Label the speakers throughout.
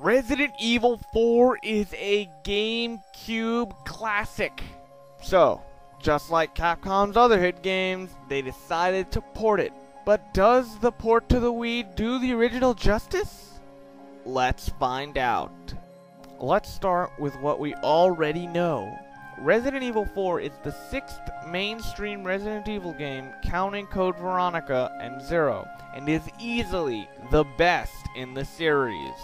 Speaker 1: Resident Evil 4 is a GameCube classic. So, just like Capcom's other hit games, they decided to port it. But does the port to the Wii do the original justice? Let's find out. Let's start with what we already know. Resident Evil 4 is the 6th mainstream Resident Evil game, counting Code Veronica and Zero, and is easily the best in the series.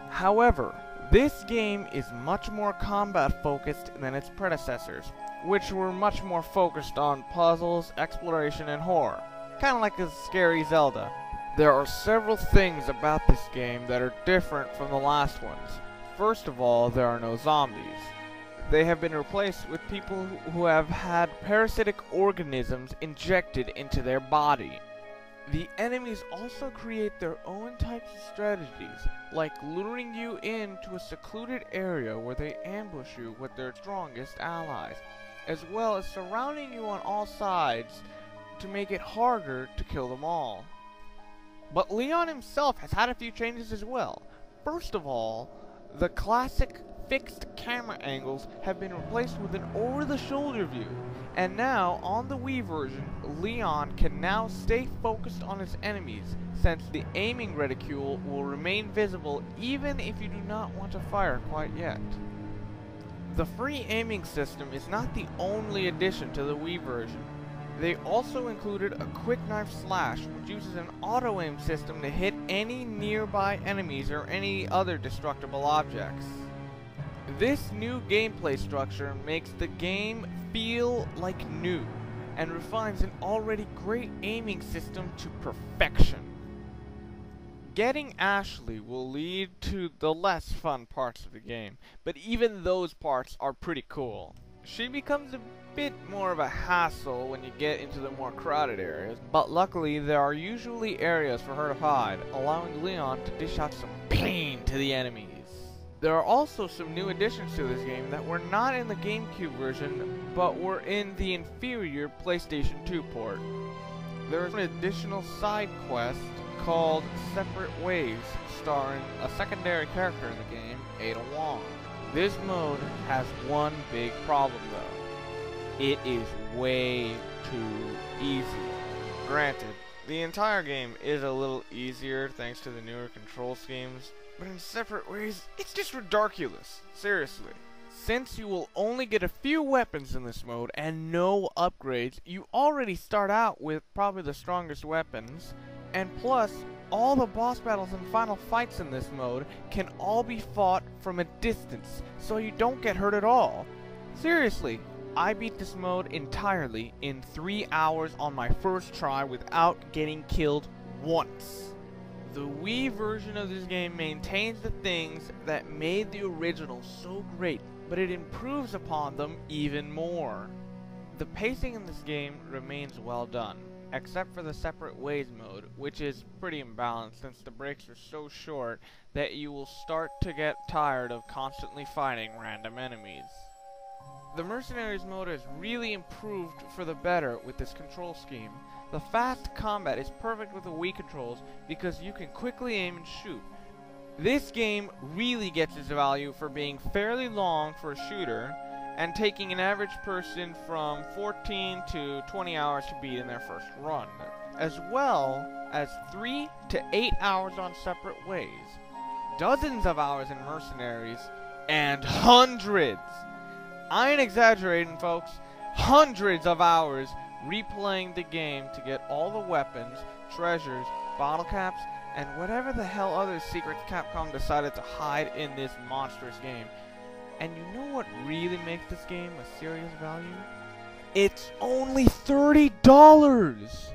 Speaker 1: However, this game is much more combat focused than its predecessors, which were much more focused on puzzles, exploration, and horror, kind of like a scary Zelda. There are several things about this game that are different from the last ones. First of all, there are no zombies. They have been replaced with people who have had parasitic organisms injected into their body. The enemies also create their own types of strategies, like luring you into a secluded area where they ambush you with their strongest allies, as well as surrounding you on all sides to make it harder to kill them all. But Leon himself has had a few changes as well. First of all, the classic fixed camera angles have been replaced with an over-the-shoulder view, and now, on the Wii version, Leon can now stay focused on his enemies, since the aiming reticule will remain visible even if you do not want to fire quite yet. The free aiming system is not the only addition to the Wii version. They also included a quick knife slash, which uses an auto-aim system to hit any nearby enemies or any other destructible objects. This new gameplay structure makes the game feel like new, and refines an already great aiming system to perfection. Getting Ashley will lead to the less fun parts of the game, but even those parts are pretty cool. She becomes a bit more of a hassle when you get into the more crowded areas, but luckily there are usually areas for her to hide, allowing Leon to dish out some pain to the enemies. There are also some new additions to this game that were not in the GameCube version, but were in the inferior PlayStation 2 port. There is an additional side quest called Separate Ways, starring a secondary character in the game, Ada Wong. This mode has one big problem though. It is way too easy. Granted, the entire game is a little easier thanks to the newer control schemes, but in Separate Ways, it's just Redarkulous. Seriously. Since you will only get a few weapons in this mode and no upgrades, you already start out with probably the strongest weapons, and plus, all the boss battles and final fights in this mode can all be fought from a distance, so you don't get hurt at all. Seriously, I beat this mode entirely in 3 hours on my first try without getting killed once. The Wii version of this game maintains the things that made the original so great, but it improves upon them even more. The pacing in this game remains well done, except for the Separate Ways mode, which is pretty imbalanced since the breaks are so short that you will start to get tired of constantly fighting random enemies. The Mercenaries mode has really improved for the better with this control scheme. The fast combat is perfect with the Wii controls because you can quickly aim and shoot. This game really gets its value for being fairly long for a shooter and taking an average person from 14 to 20 hours to beat in their first run, as well as 3 to 8 hours on Separate Ways, dozens of hours in Mercenaries, and hundreds, I ain't exaggerating folks, hundreds of hours replaying the game to get all the weapons, treasures, bottle caps, and whatever the hell other secrets Capcom decided to hide in this monstrous game. And you know what really makes this game a serious value? It's only $30!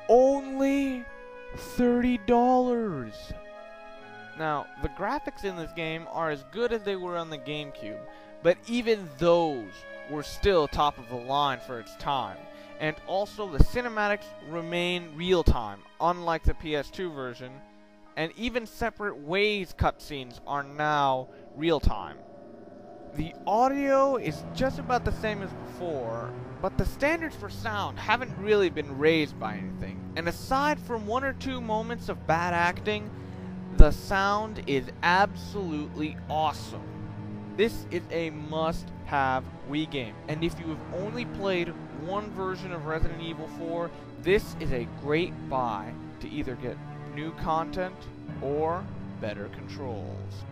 Speaker 1: Only $30! Now, the graphics in this game are as good as they were on the GameCube, but even those were still top of the line for its time. And also the cinematics remain real-time, unlike the PS2 version, and even Separate Ways cutscenes are now real-time. The audio is just about the same as before, but the standards for sound haven't really been raised by anything. And aside from 1 or 2 moments of bad acting, The sound is absolutely awesome. This is a must-have Wii game, and if you have only played one version of Resident Evil 4, this is a great buy to either get new content or better controls.